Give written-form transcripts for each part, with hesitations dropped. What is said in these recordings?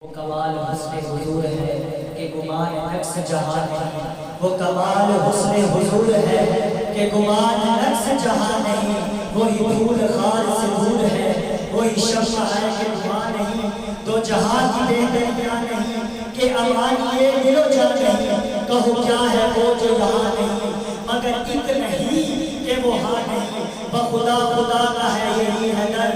وہ کمال حسن حضور ہے کہ گمان نقص جہاں نہیں. وہ کمال حسن حضور ہے کہ گمان نقص جہاں نہیں. وہی دھول خار سے دور ہے، وہی شمع ہے کہ دھواں نہیں. دو جہاں کی بہتریاں نہیں کہ امان یہ دل و جاں نہیں. کہو کیا ہے وہ جو یہاں نہیں، مگر ایک نہیں کہ وہ ہاں نہیں. بخدا خدا کا ہے یہی ہے در،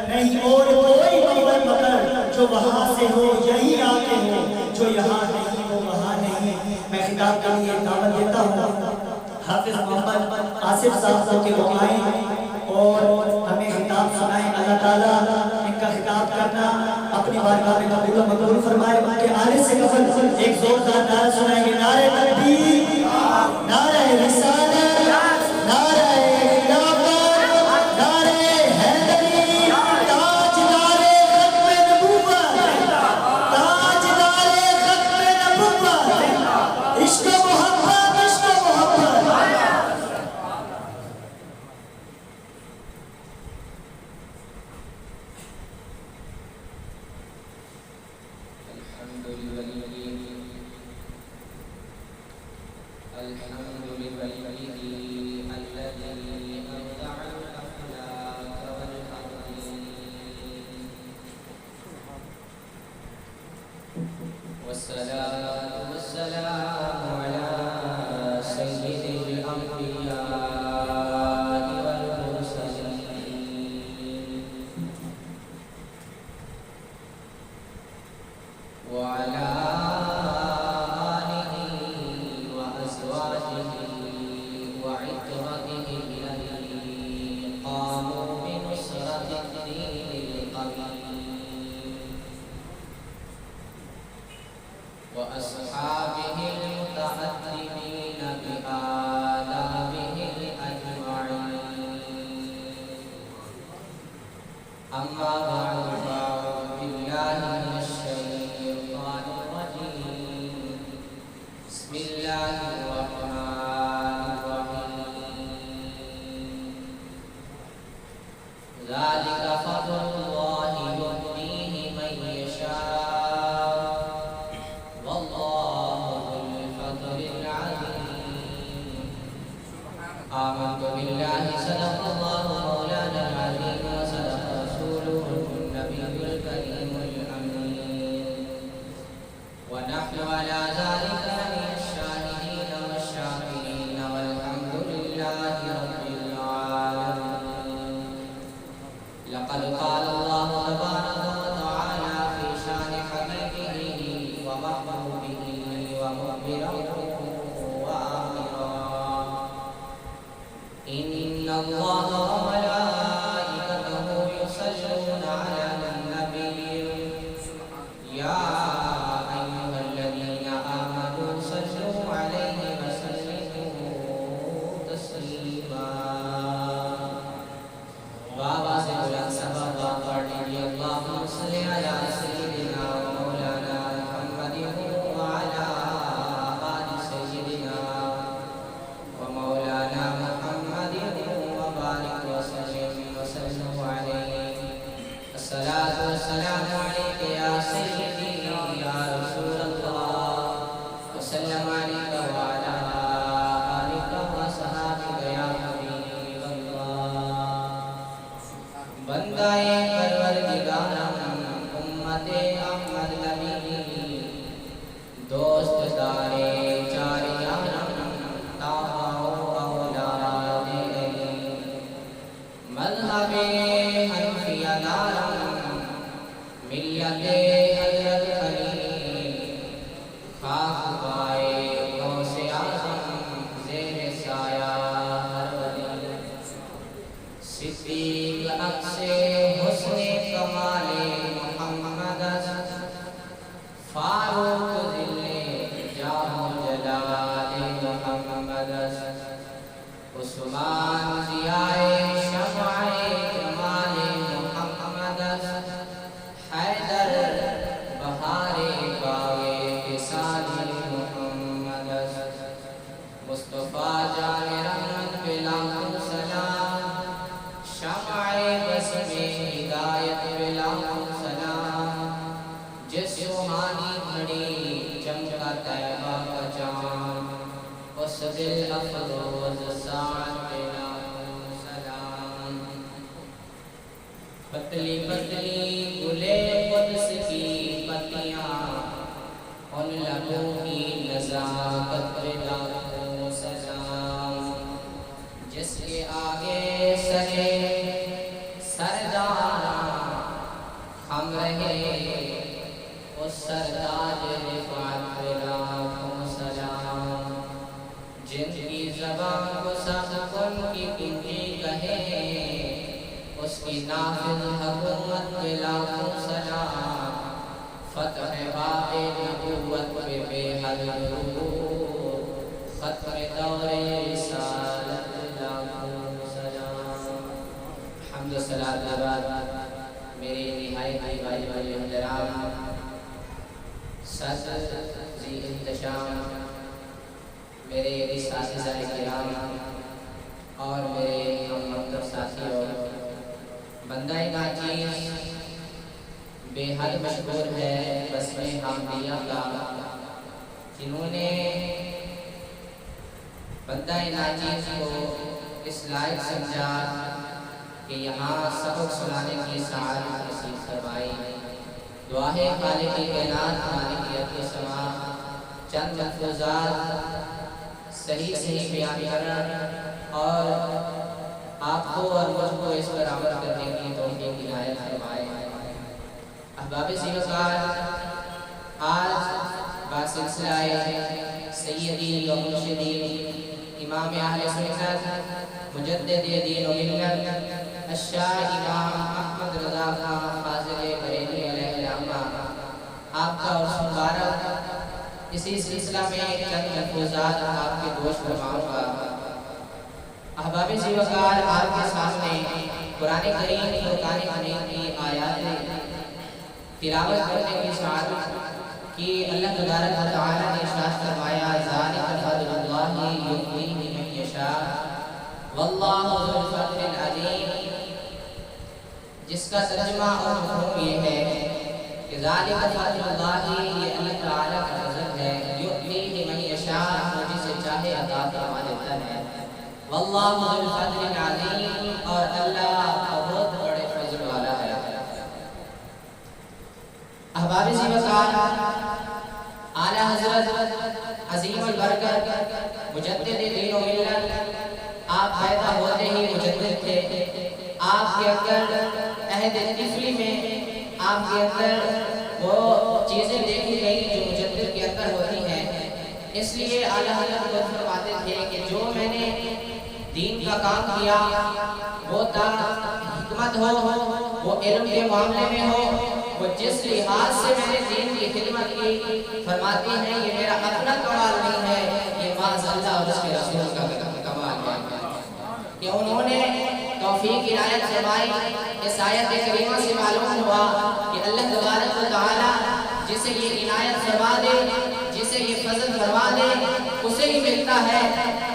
نہیں اور کوئی مگر مگر. جو وہاں سے ہو یہی آگے ہو، جو یہاں نہیں وہ وہاں نہیں. میں خطاب کے لیے دعوت دیتا ہوں حافظ محمد آصف صاحب کو کہ وہ آئیں اور ہمیں خطاب سنائیں. اللہ تعالیٰ ان کا خطاب کرنا اپنی بارگاہ میں قبول و مقبول فرمائے. ان کے آنے سے قبل ایک زوردار نعرہ سنائیں گے. نعرہ تکبیر، نعرہ رسالت، نعرہ والصلاة والسلام على سيد الأنبياء والمرسلين وعلى آله وأزواجه وعترته الذين قاموا بنصرة الدين القويم وأصحابه المتأدبين بآدابه الأجمعين. أما بعد فأعوذ بالله من الشيطان الرجيم. بسم الله الرحمن الرحيم. ذلك فضل الله يؤتيه من يشاء آمنت بالله صدق الله مولانا العظيم وصدق رسوله النبي الكريم الأمين ونحن على ذلك من الشاهدين والشاكرين والحمد لله رب العالمين. لقد قال الله تبارك وتعالى في شان حبيبه ومحبوبه ومخبره إن الله وملائكته يصلون على النبي يا أيها الذين آمنوا صلوا عليه وسلموا تسليما. بابا سے بلند سبب پڑھ لیجیے. اللهم صل على سيدنا ومولانا محمد وعلى آل سيدنا ومولانا محمد وبارك وسلم روحانی گھڑی چمکا طیبہ کا چاند، اس دل افروز ساعت پہ لاکھوں سلام۔ پتلی پتلی گلے قدس کی پتیاں، ان لبوں کی نزاکت پہ لاکھوں سلام۔ جس کے آگے سرے سردار ہم رہے، اس سردار رفعت پہ لاکھوں سلام۔ جن کی زبان کو سب کن کی کنجی کہے، اس کی نافذ حکومت پہ لاکھوں سلام۔ فتح باب نبوت پہ بے حد درود، ختم دور رسالت پہ لاکھوں سلام۔ حمد و صلاۃ کے بعد میرے نہایت بھائی محترام صدر ذی انتشام، میرے اساتذہ کرام اور میرے ہم مکتب ساتھیوں، بندہ ناچیز بے حد مشہور ہے بسم حامدیہ کا، جنہوں نے بندہ ناچیز کو اس لائق سمجھا کہ یہاں سبق سنانے کی سعادت نصیب فرمائی۔ دعا ہے خالق کائنات مالکیت السما چند ملفوظات صحیح بیان کرنا اور آپ کو اور مجھ کو اس پر عمل کرنے کی توفیق عنایت فرمائے۔ احباب سیوکار، آج باسلسلہ سیدی و مرشدی امام اہل سنت مجدد دین و ملت الشاہ امام احمد رضا خان فاضل بریلوی علیہ الرحمہ، آپ کا عرس مبارک، اسی سلسلہ میں چند ملفوظات آپ کے گوش فرماؤں گا۔ احباب سیوکار، آپ کے سامنے قرآن کریم فرقان حمید کی آیات تلاوت کرنے کی سعادت کی اللہ تبارک و تعالی نے ارشاد فرمایا، ذالک فضل اللہ یؤتیہ من یشاء واللہ ذو الفضل العظیم، جس کا ترجمہ اور مفہوم یہ ہے کہ ذالک فضل اللہ، یہ اللہ تعالی کا فضل ہے، یؤتیہ من یشاء، وہ جسے چاہے عطا فرما دیتا ہے، واللہ ذو الفضل العظیم، اور اللہ بہت بڑے فضل والا ہے۔ احباب سیوکار، اعلیٰ حضرت عظیم البرکت مجدد دین و ملت، آپ پیدا ہوتے ہی مجدد تھے۔ آپ کے اندر عہد طفلی میں آپ کے اندر وہ چیزیں دیکھی گئی جو مجدد کے اندر ہوتی ہیں، اس لیے اعلیٰ حضرت کو فرماتے تھے کہ جو میں نے دین کا کام کیا وہ حکمت ہو، وہ علم کے معاملے میں ہو، وہ جس لحاظ سے میں نے دین کی خدمت کی، فرماتی ہیں یہ میرا اپنا کمال نہیں ہے، یہ معاذ اللہ اور اس کے رسول کا کمال ہے کہ انہوں نے توفیق عنایت فرمائی۔ اس آیت کریمہ سے معلوم ہوا کہ اللہ تبارک و تعالی جسے یہ عنایت فرما دے، جسے یہ فضل فرما دے، اسے ہی ملتا ہے،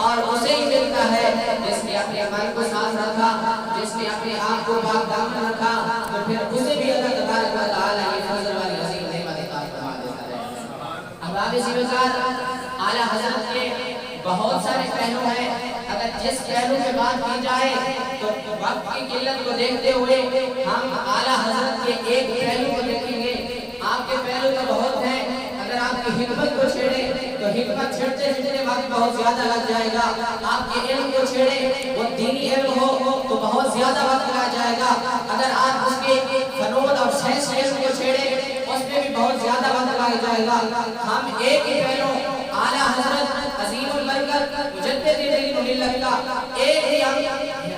اور اسے ہی ملتا ہے جس نے اپنے من کو صاف رکھا، جس نے اپنے آپ کو پاک دامن رکھا، تو پھر اسے بھی اللہ تبارک و تعالی یہ فضل والی عظیم نعمت عطا فرما دیتا ہے۔ احباب سیوکار، اعلیٰ حضرت کے بہت سارے پہلو ہیں، اگر جس پہلو پہ بات کی جائے تو وقت کی قلت کو دیکھتے ہوئے ہم اعلیٰ حضرت کے ایک پہلو کو دیکھیں گے۔ آپ کے پہلو تو بہت ہیں، اگر آپ کی حکمت کو چھیڑے تو حکمت چھڑتے چھڑتے وقت بہت زیادہ لگ جائے گا، آپ کے علم کو چھیڑے وہ دینی علم ہو تو بہت زیادہ وقت لگ جائے گا، اگر آپ اس کے فنون اور سائنس علم کو چھیڑے اس میں بھی بہت زیادہ وقت لگ جائے گا۔ ہم ایک ہی پہلو اعلیٰ حضرت عظیم البرکت مجدد دین و ملت کا ایک ہی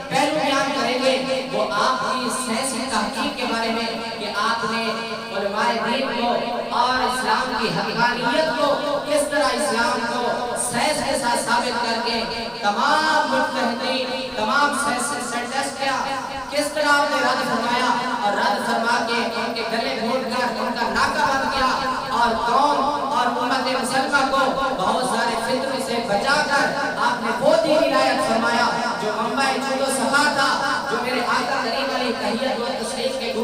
پہلو بیان کریں گے، وہ آپ کی سائنسی تحقیق کے بارے میں کہ آپ نے علماء دین کو اور اسلام کی حقانیت کو کس طرح اسلام کو سائنس کے ساتھ ثابت کر کے تمام مجتہدین، تمام سائنٹسٹ کیا کس طرح آپ نے رد فرمایا، اور رد فرما کے ان کے گلے گھونٹ کر ان کا ناکہ بند کیا، اور قوم اور امت مسلمہ کو بہت سارے فتنے سے بچا کر آپ نے وہ دین عنایت فرمایا جو منبع جود و صفا تھا، جو میرے آقا کریم علیہ تحیت و تشریف کے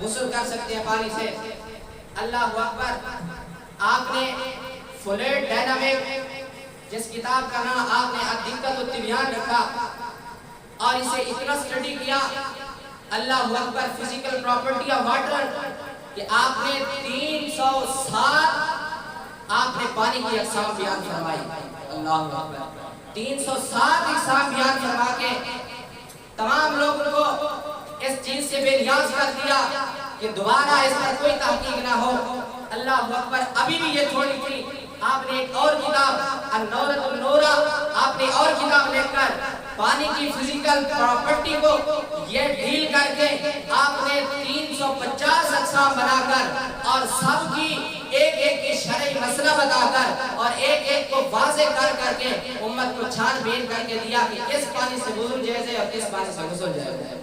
غسل کر سکتے ہیں پانی سے. اللہ اکبر. آپ نے فلوئڈ ڈائنامک جس کتاب کا نام آپ نے الدقت التبیان رکھا اور اسے اتنا اسٹڈی کیا, اللہ اکبر, فزیکل پراپرٹی آف واٹر, کہ آپ نے 307 آپ نے پانی کی اقسام بیان فرمائی. اللہ اکبر. 307 اقسام بیان فرما کے تمام لوگوں کو اس چیز سے بے نیاز کر دیا کہ دوبارہ اس پر کوئی تحقیق نہ ہو. اللہ اکبر. ابھی بھی یہ تھوڑی تھی, آپ نے ایک اور کتاب النورۃ النورہ, آپ نے اور کتاب لکھ کر پانی کی فزیکل پراپرٹی کو یہ ڈیل کر کے آپ نے 350 اقسام بنا کر اور سب کی ایک ایک کی شرعی مسئلہ بتا کر اور ایک ایک کو واضح کر کے امت کو چھان بین کر کے دیا کہ کس پانی سے وضو جائز ہے اور کس پانی سے غسل جائز ہے.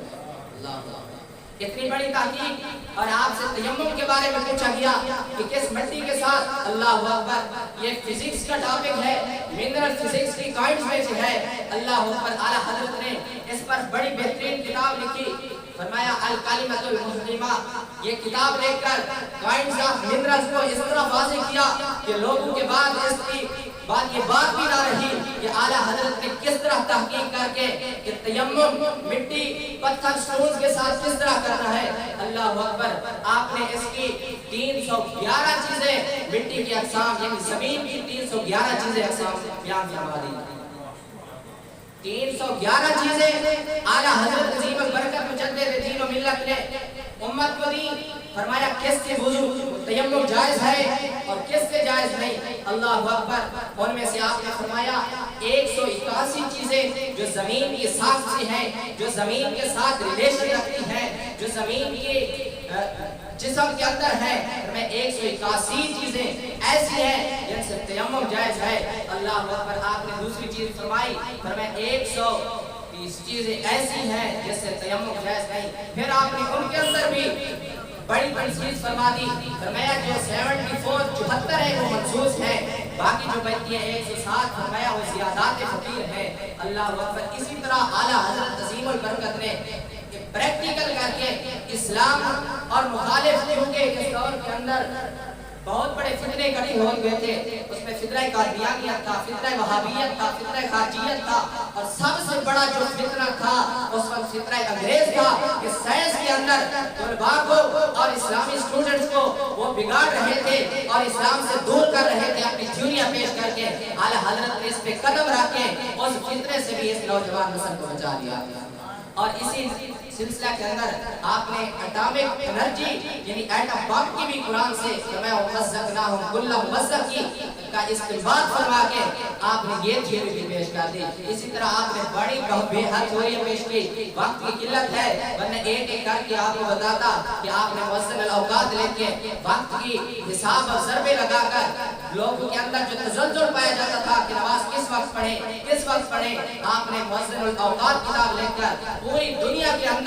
اللہ. اتنی بڑی تحقیق, اور آپ سے تیمم کے بارے میں پوچھا گیا کہ کس مٹی کے ساتھ. اللہ اکبر. یہ فزکس کا ٹاپک ہے, منرل فزکس کی کائنڈز میں سے ہے. اللہ اکبر. اعلیٰ حضرت نے اس پر بڑی بہترین کتاب لکھی, فرمایا الکلمۃ المسلمہ. یہ کتاب لے کر کائنڈز آف منرلز کو اس طرح واضح کیا کہ لوگوں کے بعد اس کی یہ بات بھی نہ رہی کہ اعلیٰ حضرت نے کس طرح تحقیق کر کے کہ تیمم مٹی پتھر سٹونز کے ساتھ کس طرح کرنا ہے. اللہ اکبر. آپ نے اس کی 311 چیزیں مٹی کی اقسام یعنی زمین کی 311 چیزیں اقسام بیان فرما دی. 311 چیزیں اعلیٰ حضرت عظیم البرکت مجدد دین و ملت نے امت کو دی. فرمایا کس سے وضو تیمم جائز ہے اور کس سے جائز نہیں. اللہ اکبر. ان میں سے آپ نے فرمایا 181 چیزیں جو زمین کی ساخت سے ہیں, جو زمین کے ساتھ ریلیشن رکھتی ہیں, جو زمین کے جسم کے اندر ہے. میں 181 چیزیں ایسی ہیں جن سے تیمم جائز ہے. اللہ اکبر. آپ نے دوسری چیز فرمائی, فرمایا 130 چیزیں ایسی ہیں جس سے تیمم جائز نہیں. پھر آپ نے ان کے اندر بھی بڑی بڑی چیز فرما دی. فرمایا جو 74 ہے وہ منسوخ ہے, باقی جو بچتی ہے 107 فرمایا وہ زیادات فقیر ہے. اللہ اکبر. اسی طرح اعلیٰ حضرت عظیم البرکت نے پریکٹیکل کر کے اسلام اور مخالف, کیونکہ اس دور کے اندر بہت بڑے فتنے کڑی ہو گئے تھے. اس میں فتنہ قادیانیت تھا, فتنہ وہابیت تھا, فتنہ خارجیت تھا, اور سب سے بڑا جو فتنہ تھا اس وقت فتنہ انگریز تھا کہ سائنس کے اندر طلباء کو اور اسلامی اسٹوڈنٹس کو وہ بگاڑ رہے تھے اور اسلام سے دور کر رہے تھے اپنی تھیوریاں پیش کر کے. اعلیٰ حضرت نے اس پہ قدم رکھ کے اس فتنے سے بھی اس نوجوان نسل کو بچا لیا. اور اسی سلسلہ کے اندر آپ نے اٹامک انرجی یعنی ایٹم بم کی بھی قرآن سے کا استنباط فرما کے آپ نے یہ تھیوری بھی پیش کر دی. اسی طرح آپ نے بڑی بے حد تھیوری پیش کی. وقت کی قلت ہے ورنہ ایک ایک کر کے آپ کو بتاتا کہ آپ نے موزن الاوقات لے کے وقت کی حساب اور ضربے لگا کر لوگوں کے اندر جو تزلزل پایا جاتا تھا کہ نماز کس وقت پڑھیں کس وقت پڑھیں, آپ نے موزن الاوقات کتاب لے کر پوری دنیا کے اندر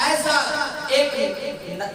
ایسا ایک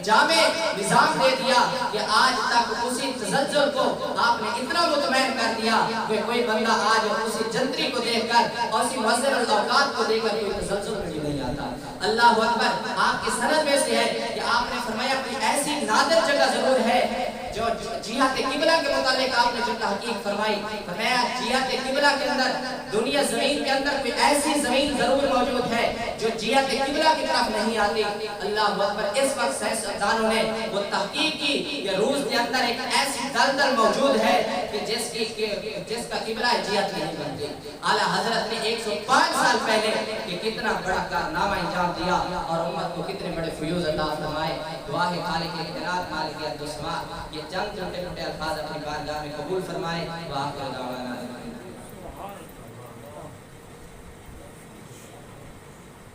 جامع نظام دے دیا کہ آج تک اسی تزلزل کو آپ نے اتنا مطمئن کر دیا کہ کوئی بندہ آج اسی جنتری کو دیکھ کر اور اسی مؤثر الاوقات کو دیکھ کر کوئی تزلزل میں نہیں آتا. اللہ اکبر. آپ کی سند میں سے ہے کہ آپ نے فرمایا کوئی ایسی نادر جگہ ضرور ہے جو جہت قبلہ کے متعلق آپ نے جو تحقیق فرمائی. فرمایا جہت قبلہ کے اندر دنیا زمین کے اندر کوئی ایسی زمین ضرور موجود ہے جو جہت قبلہ کی طرف نہیں آتی. اللہ اکبر. اس وقت سائنسدانوں نے وہ تحقیق کی کہ روس کے اندر ایک ایسی دلدل موجود ہے کہ جس کا قبلہ جہت نہیں بنتی. اعلیٰ حضرت نے 105 سال پہلے یہ کتنا بڑا کارنامہ انجام دیا اور امت کو کتنے بڑے فیوز عطا فرمائے. دعا ہے خالق کائنات مالک السماوات یہ چند چھوٹے چھوٹے الفاظ اپنی بارگاہ میں قبول فرمائے. وآخر دعوانا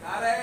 نعرہ